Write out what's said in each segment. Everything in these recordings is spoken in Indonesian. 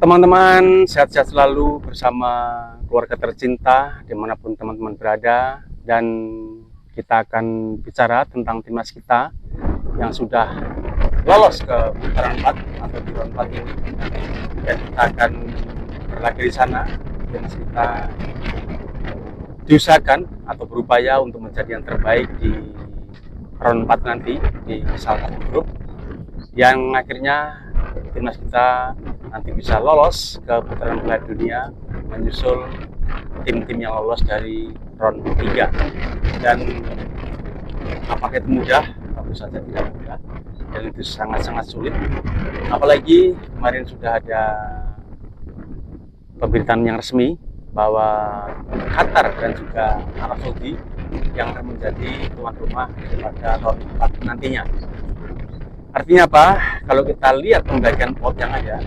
Teman-teman, sehat-sehat selalu bersama keluarga tercinta dimanapun teman-teman berada. Dan kita akan bicara tentang timnas kita yang sudah lolos ke putaran 4 atau di round 4 ini. Dan kita akan berlaga di sana. Timnas kita diusahakan atau berupaya untuk menjadi yang terbaik di round 4 nanti di salah satu grup yang akhirnya timnas kita nanti bisa lolos ke putaran Piala Dunia, menyusul tim-tim yang lolos dari round 3. Dan apakah itu mudah? Tentu saja tidak mudah, dan itu sangat-sangat sulit. Apalagi kemarin sudah ada pemberitaan yang resmi bahwa Qatar dan juga Arab Saudi yang akan menjadi tuan rumah pada round 4 nantinya. Artinya apa? Kalau kita lihat pembagian pot yang ada,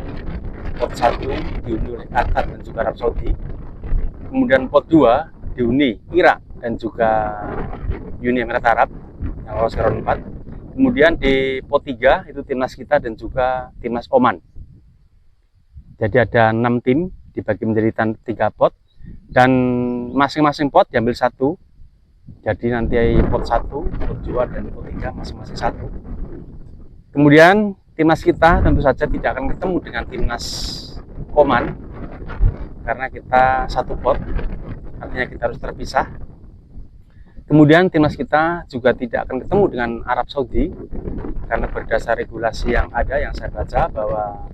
pot 1 dihuni oleh Qatar dan juga Arab Saudi, kemudian pot 2 dihuni Irak dan juga Uni Emirat Arab yang lolos ke round 4. Kemudian di pot 3 itu timnas kita dan juga timnas Oman. Jadi ada 6 tim dibagi menjadi 3 pot, dan masing-masing pot diambil 1. Jadi nanti pot 1, pot 2, dan pot 3 masing-masing 1. Kemudian timnas kita tentu saja tidak akan ketemu dengan timnas Oman karena kita satu pot, artinya kita harus terpisah. Kemudian timnas kita juga tidak akan ketemu dengan Arab Saudi karena berdasar regulasi yang ada yang saya baca bahwa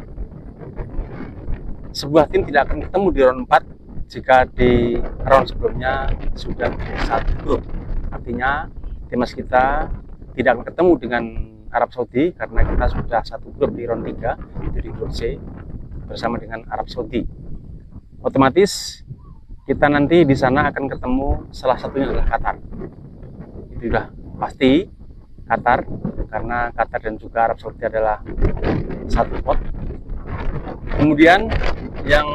sebuah tim tidak akan ketemu di round 4 jika di round sebelumnya sudah menjadi satu grup. Artinya timnas kita tidak akan ketemu dengan Arab Saudi karena kita sudah satu grup di round 3, itu di grup C bersama dengan Arab Saudi. Otomatis kita nanti di sana akan ketemu salah satunya adalah Qatar. Itu sudah pasti Qatar, karena Qatar dan juga Arab Saudi adalah satu pot. Kemudian yang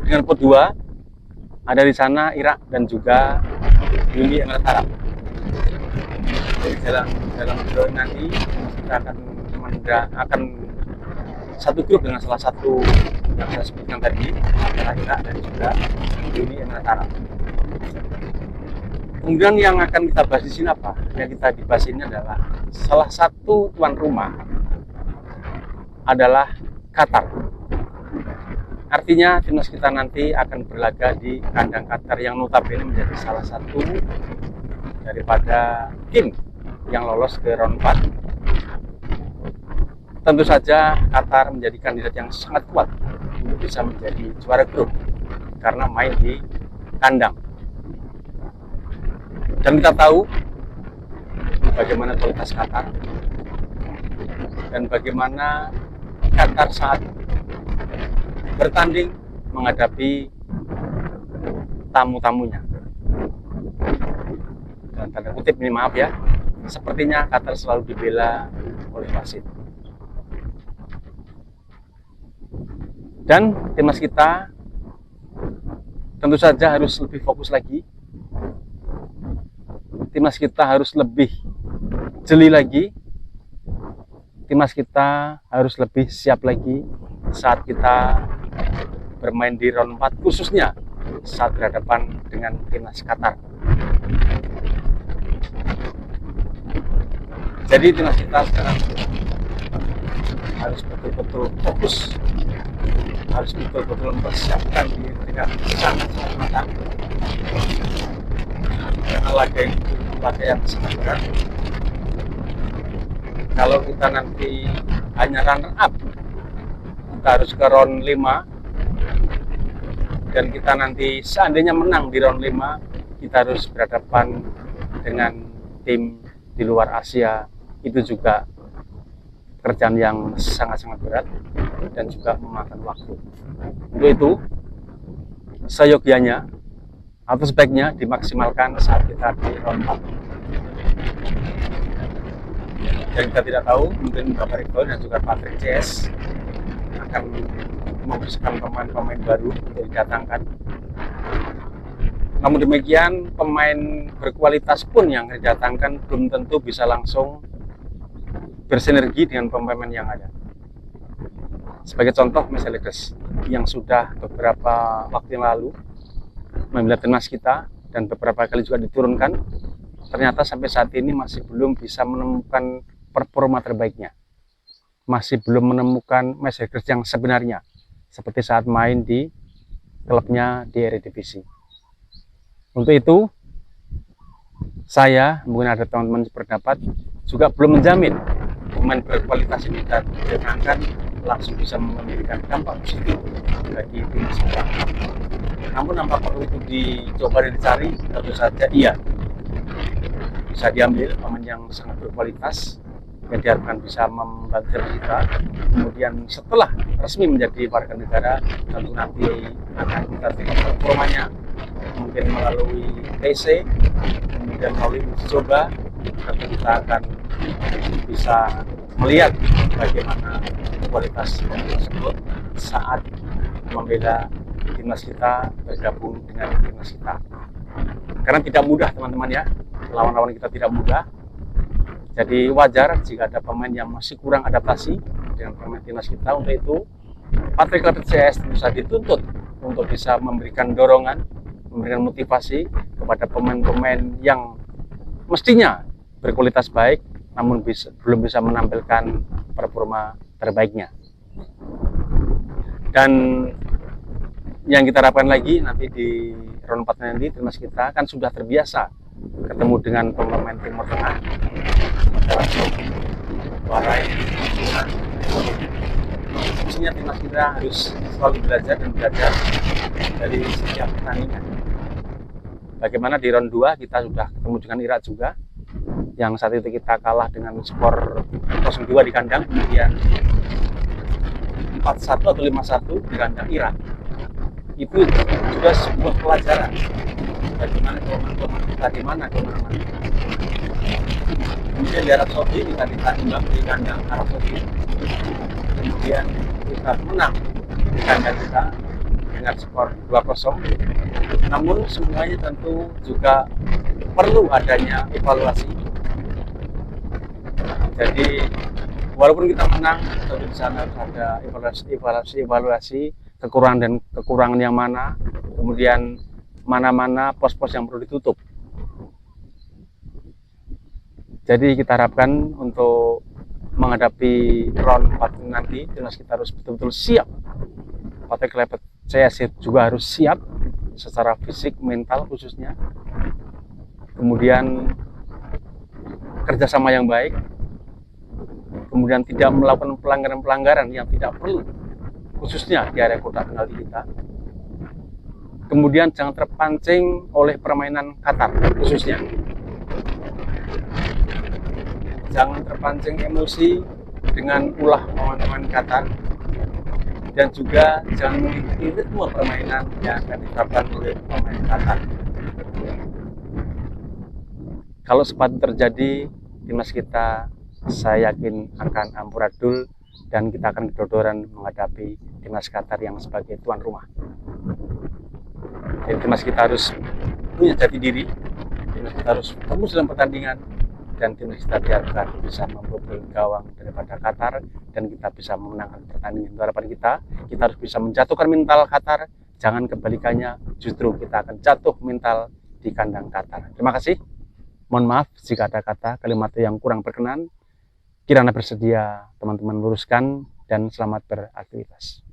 dengan pot 2 ada di sana Irak dan juga Uni Emirat Arab. Jadi dalam grup nanti kita akan satu grup dengan salah satu yang saya sebutkan tadi, antara Irak dan juga Uni Emirat Arab. Kemudian yang akan kita bahas di sini apa? Yang kita dibahas ini adalah salah satu tuan rumah adalah Qatar. Artinya timnas kita nanti akan berlaga di kandang Qatar yang notabene menjadi salah satu daripada tim yang lolos ke round 4. Tentu saja Qatar menjadi kandidat yang sangat kuat untuk bisa menjadi juara grup karena main di kandang. Dan kita tahu bagaimana kualitas Qatar dan bagaimana Qatar saat bertanding menghadapi tamu-tamunya. Dan tanda kutip ini, maaf ya, sepertinya Qatar selalu dibela oleh wasit. Dan timnas kita tentu saja harus lebih fokus lagi. Timnas kita harus lebih jeli lagi. Timnas kita harus lebih siap lagi saat kita bermain di round 4, khususnya saat berhadapan dengan timnas Qatar. Jadi timnas kita sekarang harus betul-betul fokus, harus betul-betul mempersiapkan diri dengan sangat-sangat matang. Karena laga yang sangat berat. Kalau kita nanti hanya runner up, kita harus ke round 5, dan kita nanti seandainya menang di round 5, kita harus berhadapan dengan tim di luar Asia. Itu juga pekerjaan yang sangat-sangat berat dan juga memakan waktu. Untuk itu, seyogianya atau sebaiknya dimaksimalkan saat kita di round 4. Dan kita tidak tahu, mungkin Bapak Rico dan juga Patrick CS akan membersihkan pemain-pemain baru untuk didatangkan. Namun demikian, pemain berkualitas pun yang didatangkan belum tentu bisa langsung bersinergi dengan pemain yang ada. Sebagai contoh, Mas Alex yang sudah beberapa waktu yang lalu membela timnas kita dan beberapa kali juga diturunkan, ternyata sampai saat ini masih belum bisa menemukan performa terbaiknya. Masih belum menemukan Mas Alex yang sebenarnya, seperti saat main di klubnya di Eredivisie. Untuk itu, saya, mungkin ada teman-teman berpendapat, juga belum menjamin pemain berkualitas ini datangkan langsung bisa memberikan dampak positif bagi timnas kita. Namun nampak perlu itu dicoba dan dicari, tentu saja iya, bisa diambil pemain yang sangat berkualitas yang diharapkan bisa membantu kita. Kemudian setelah resmi menjadi warga negara, tentu nanti akan kita tengok performanya, mungkin melalui TC, kemudian melalui uji coba, tentu kita akan bisa melihat bagaimana kualitas pemain tersebut saat membela timnas kita bergabung dengan timnas kita. Karena tidak mudah teman-teman ya, lawan-lawan kita tidak mudah. Jadi wajar jika ada pemain yang masih kurang adaptasi dengan pemain timnas kita. Untuk itu, Partai Klevet CS tentu saja dituntut untuk bisa memberikan dorongan, memberikan motivasi kepada pemain-pemain yang mestinya berkualitas baik, namun belum bisa menampilkan performa terbaiknya. Dan yang kita harapkan lagi nanti di round 4 nanti, timnas kita kan sudah terbiasa ketemu dengan pemain Timur Tengah, Mestinya timnas kita harus selalu belajar dari setiap pertandingan. Bagaimana di round 2 kita sudah ketemu dengan Irak juga, yang saat itu kita kalah dengan skor 0-2 di kandang, kemudian 4-1 atau 5-1 di kandang Irak. Itu juga sebuah pelajaran bagaimana kelemahan kita di mana kemana-mana. Kemudian di Arab Saudi kita imbang di kandang Arab Saudi, kemudian kita menang di kandang kita dengan skor 2-0. Namun semuanya tentu juga perlu adanya evaluasi. Jadi walaupun kita menang, tentu di sana harus ada evaluasi kekurangan dan kekurangan yang mana, kemudian mana-mana pos-pos yang perlu ditutup. Jadi kita harapkan untuk menghadapi round 4 nanti, timnas kita harus betul-betul siap. Partai Klevet CS juga harus siap secara fisik, mental khususnya. Kemudian kerjasama yang baik, kemudian tidak melakukan pelanggaran-pelanggaran yang tidak perlu, khususnya di area kotak penalti kita. Kemudian jangan terpancing oleh permainan Qatar khususnya. Jangan terpancing emosi dengan ulah pemain-pemain Qatar, dan juga jangan mengikuti ritme permainan yang akan diterapkan oleh pemain Qatar. Kalau sempat terjadi, timnas kita saya yakin akan amburadul dan kita akan kedodoran menghadapi timnas Qatar yang sebagai tuan rumah. Jadi timnas kita harus punya jati diri, timnas kita harus fokus dalam pertandingan, dan timnas kita diharapkan bisa membobol gawang daripada Qatar dan kita bisa memenangkan pertandingan. Harapan kita harus bisa menjatuhkan mental Qatar, jangan kebalikannya, justru kita akan jatuh mental di kandang Qatar. Terima kasih. Mohon maaf jika ada kata kalimat yang kurang berkenan. Kirana bersedia teman-teman luruskan, dan selamat beraktivitas.